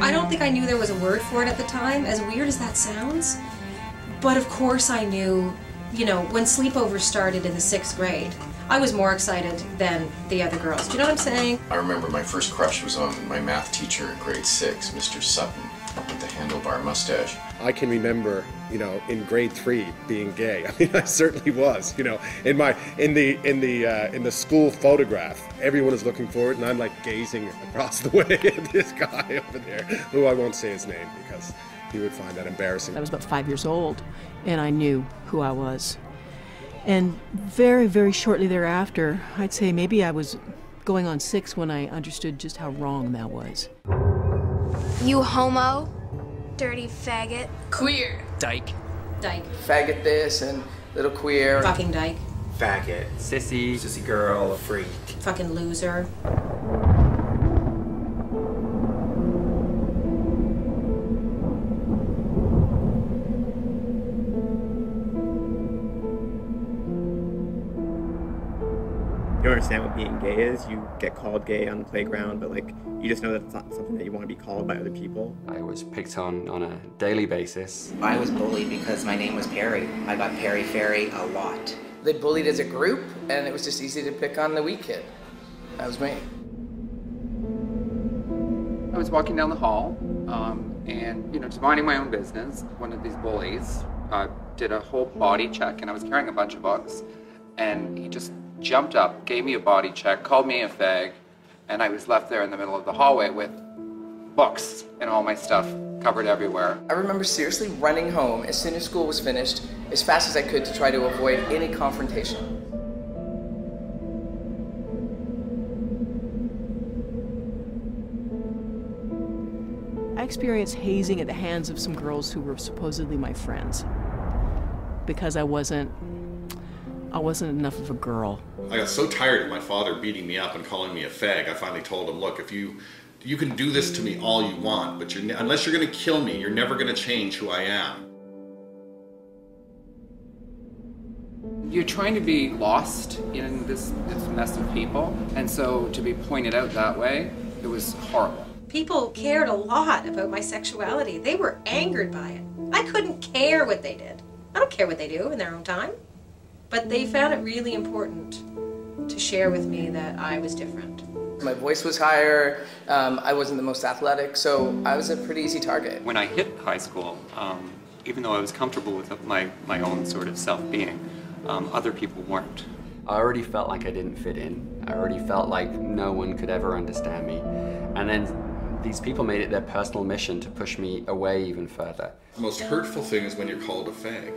I don't think I knew there was a word for it at the time, as weird as that sounds. But of course I knew, you know, when sleepovers started in the 6th grade, I was more excited than the other girls. Do you know what I'm saying? I remember my first crush was on my math teacher in grade 6, Mr. Sutton, with the handlebar mustache. I can remember, you know, in grade 3 being gay. I mean, I certainly was. You know, in the school photograph, everyone is looking forward, and I'm like gazing across the way at this guy over there, who I won't say his name because he would find that embarrassing. I was about 5 years old, and I knew who I was. And very, very shortly thereafter, I'd say maybe I was going on 6 when I understood just how wrong that was. You homo, dirty faggot. Queer. Dyke. Dyke. Faggot this and little queer. Fucking dyke. Faggot. Sissy. Sissy girl. Freak. Fucking loser. You don't understand what being gay is. You get called gay on the playground, but like you just know that it's not something that you want to be called by other people. I was picked on a daily basis. I was bullied because my name was Perry. I got Perry Fairy a lot. They bullied as a group, and it was just easy to pick on the weak kid. That was me. I was walking down the hall, and just minding my own business. One of these bullies did a whole body check, and I was carrying a bunch of books, and he just jumped up, gave me a body check, called me a fag, and I was left there in the middle of the hallway with books and all my stuff covered everywhere. I remember seriously running home as soon as school was finished, as fast as I could to try to avoid any confrontation. I experienced hazing at the hands of some girls who were supposedly my friends because I wasn't enough of a girl. I got so tired of my father beating me up and calling me a fag, I finally told him, look, if you can do this to me all you want, but unless you're going to kill me, you're never going to change who I am. You're trying to be lost in this mess of people, and so to be pointed out that way, it was horrible. People cared a lot about my sexuality. They were angered by it. I couldn't care what they did. I don't care what they do in their own time. But they found it really important to share with me that I was different. My voice was higher, I wasn't the most athletic, so I was a pretty easy target. When I hit high school, even though I was comfortable with my own sort of self-being, other people weren't. I already felt like I didn't fit in. I already felt like no one could ever understand me. And then these people made it their personal mission to push me away even further. The most hurtful thing is when you're called a fag.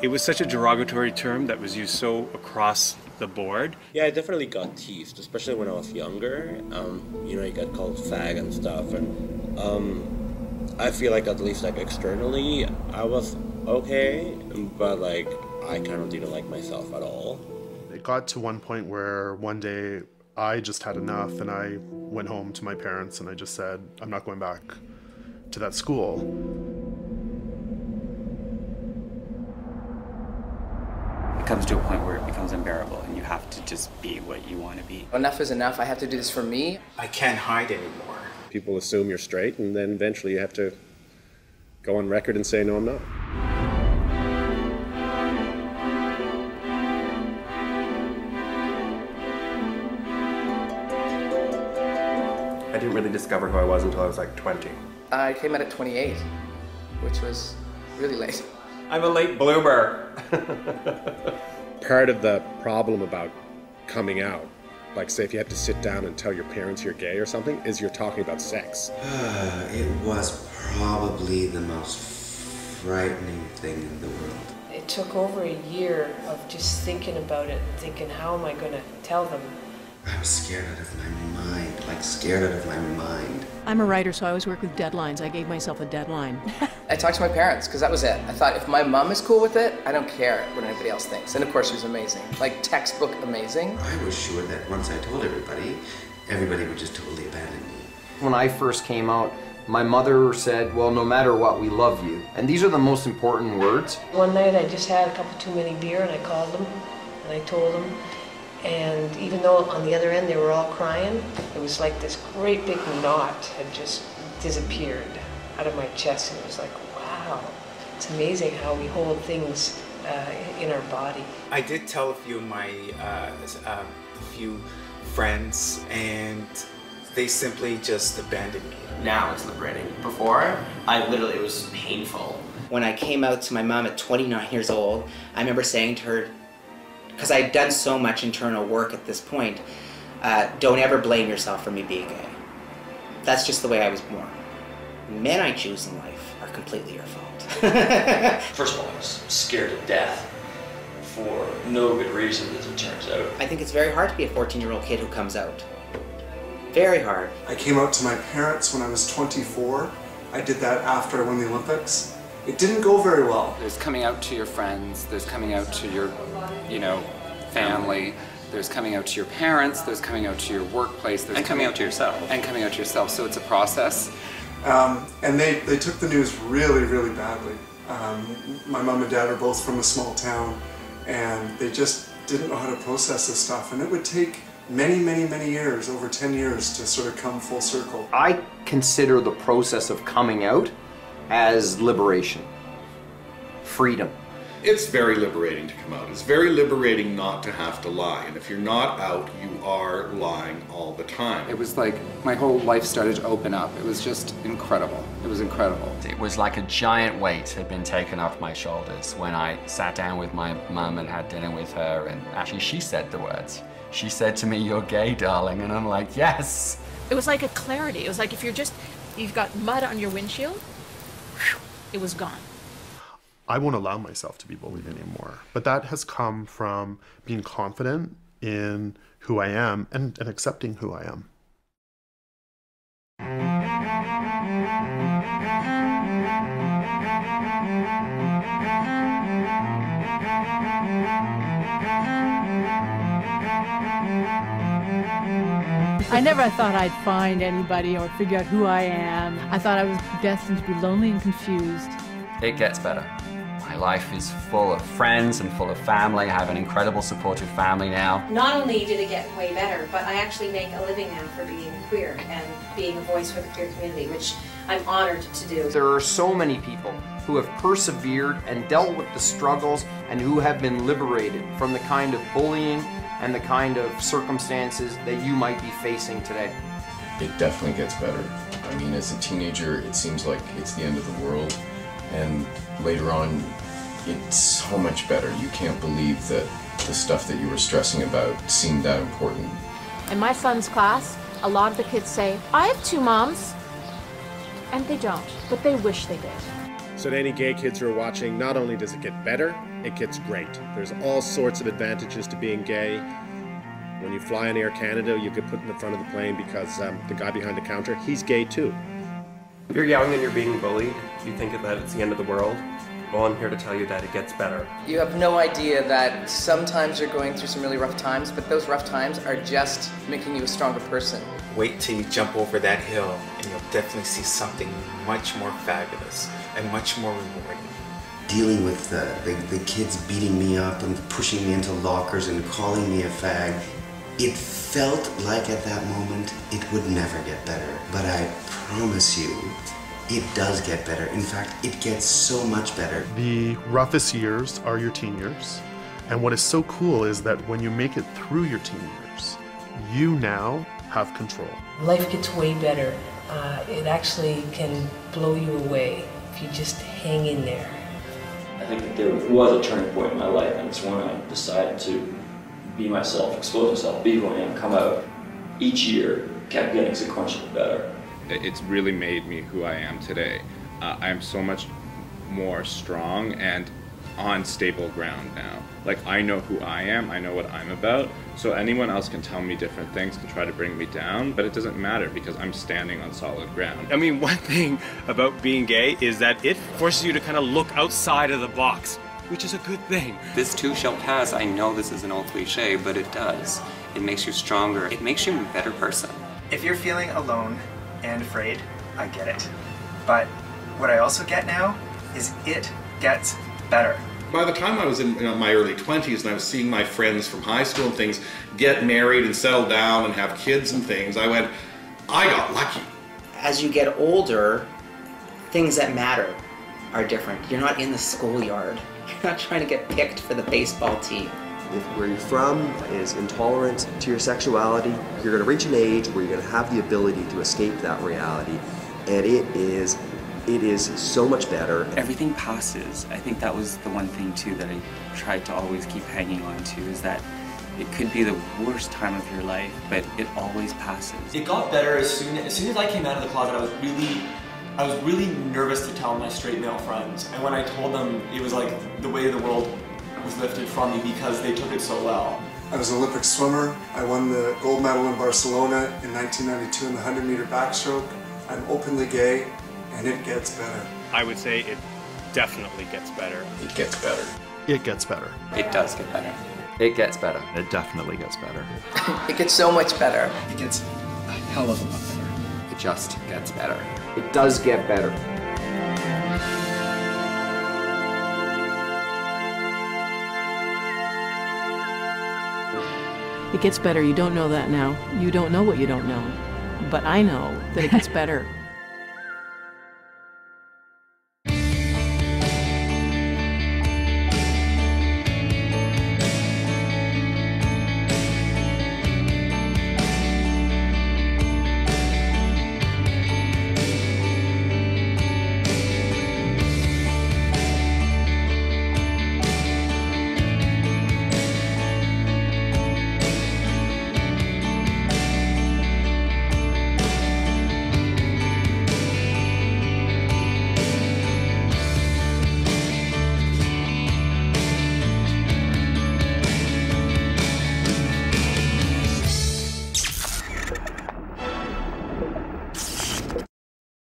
It was such a derogatory term that was used so across the board. Yeah, I definitely got teased, especially when I was younger. You got called fag and stuff, and I feel like at least like externally I was okay, but like I kind of didn't like myself at all. It got to one point where one day I just had enough and I went home to my parents and I just said, I'm not going back to that school. It comes to a point where it becomes unbearable and you have to just be what you want to be. Enough is enough. I have to do this for me. I can't hide anymore. People assume you're straight, and then eventually you have to go on record and say, no, I'm not. I didn't really discover who I was until I was like 20. I came out at 28, which was really late. I'm a late bloomer. Part of the problem about coming out, like say if you have to sit down and tell your parents you're gay or something, is you're talking about sex. It was probably the most frightening thing in the world. It took over a year of just thinking about it, thinking, how am I going to tell them? I was scared out of my mind, like scared out of my mind. I'm a writer, so I always work with deadlines. I gave myself a deadline. I talked to my parents, because that was it. I thought, if my mom is cool with it, I don't care what anybody else thinks. And of course, she was amazing. Like, textbook amazing. I was sure that once I told everybody would just totally abandon me. When I first came out, My mother said, well, no matter what, we love you. And these are the most important words. One night I just had a couple too many beer and I called them and I told them. And even though on the other end they were all crying, it was like this great big knot had just disappeared out of my chest. And it was like, wow, it's amazing how we hold things in our body. I did tell a few of my few friends, and they simply just abandoned me. Now it's liberating. Before, it was painful. When I came out to my mom at 29 years old, I remember saying to her, because I'd done so much internal work at this point, don't ever blame yourself for me being gay. That's just the way I was born. Men I choose in life are completely your fault. First of all, I was scared to death for no good reason, as it turns out. I think it's very hard to be a 14-year-old kid who comes out. Very hard. I came out to my parents when I was 24. I did that after I won the Olympics. It didn't go very well. There's coming out to your friends, there's coming out to your, family, there's coming out to your parents, there's coming out to your workplace, there's coming out to yourself. And coming out to yourself, so it's a process. And they took the news really, really badly. My mom and dad are both from a small town, and they just didn't know how to process this stuff. And it would take many, many, many years, over 10 years, to sort of come full circle. I consider the process of coming out as liberation, freedom. It's very liberating to come out. It's very liberating not to have to lie. And if you're not out, you are lying all the time. It was like my whole life started to open up. It was just incredible. It was incredible. It was like a giant weight had been taken off my shoulders when I sat down with my mum and had dinner with her, and actually she said the words. She said to me, "You're gay, darling," and I'm like, yes. It was like a clarity. It was like if you've got mud on your windshield, it was gone. I won't allow myself to be bullied anymore. But that has come from being confident in who I am and accepting who I am. I never thought I'd find anybody or figure out who I am. I thought I was destined to be lonely and confused. It gets better. My life is full of friends and full of family. I have an incredible supportive family now. Not only did it get way better, but I actually make a living now for being queer and being a voice for the queer community, which I'm honored to do. There are so many people who have persevered and dealt with the struggles and who have been liberated from the kind of bullying and the kind of circumstances that you might be facing today. It definitely gets better. I mean, as a teenager, it seems like it's the end of the world. And later on, it's so much better. You can't believe that the stuff that you were stressing about seemed that important. In my son's class, a lot of the kids say, "I have two moms," and they don't, but they wish they did. So to any gay kids who are watching, not only does it get better, it gets great. There's all sorts of advantages to being gay. When you fly in Air Canada, you get put in the front of the plane because the guy behind the counter, he's gay too. If you're young and you're being bullied, you think that it's the end of the world. Well, I'm here to tell you that it gets better. You have no idea that sometimes you're going through some really rough times, but those rough times are just making you a stronger person. Wait till you jump over that hill, and you'll definitely see something much more fabulous and much more rewarding. Dealing with the kids beating me up and pushing me into lockers and calling me a fag, it felt like at that moment it would never get better. But I promise you, it does get better. In fact, it gets so much better. The roughest years are your teen years. And what is so cool is that when you make it through your teen years, you now have control. Life gets way better. It actually can blow you away if you just hang in there. I think that there was a turning point in my life, and it's when I decided to be myself, expose myself, be who I am, come out. Each year kept getting sequentially better. It's really made me who I am today. I'm so much more strong and on stable ground now. Like, I know who I am, I know what I'm about, so anyone else can tell me different things to try to bring me down, but it doesn't matter because I'm standing on solid ground. I mean, one thing about being gay is that it forces you to kind of look outside of the box, which is a good thing. This too shall pass. I know this is an old cliche, but it does. It makes you stronger. It makes you a better person. If you're feeling alone and afraid, I get it. But what I also get now is it gets better. By the time I was in my early 20s and I was seeing my friends from high school and things get married and settle down and have kids and things, I went, I got lucky. As you get older, things that matter are different. You're not in the schoolyard. You're not trying to get picked for the baseball team. If where you're from is intolerant to your sexuality, you're going to reach an age where you're going to have the ability to escape that reality, and it is so much better. Everything passes. I think that was the one thing too that I tried to always keep hanging on to, is that it could be the worst time of your life, but it always passes. It got better as soon as I came out of the closet. I was really nervous to tell my straight male friends, and when I told them, it was like the weight of the world was lifted from me because they took it so well. I was an Olympic swimmer. I won the gold medal in Barcelona in 1992 in the 100-meter backstroke. I'm openly gay, and it gets better. I would say it definitely gets better. It gets better. It gets better. It does get better. It gets better. It definitely gets better. It gets so much better. It gets a hell of a lot better. It just gets better. It does get better. It gets better. You don't know that now. You don't know what you don't know. But I know that it gets better.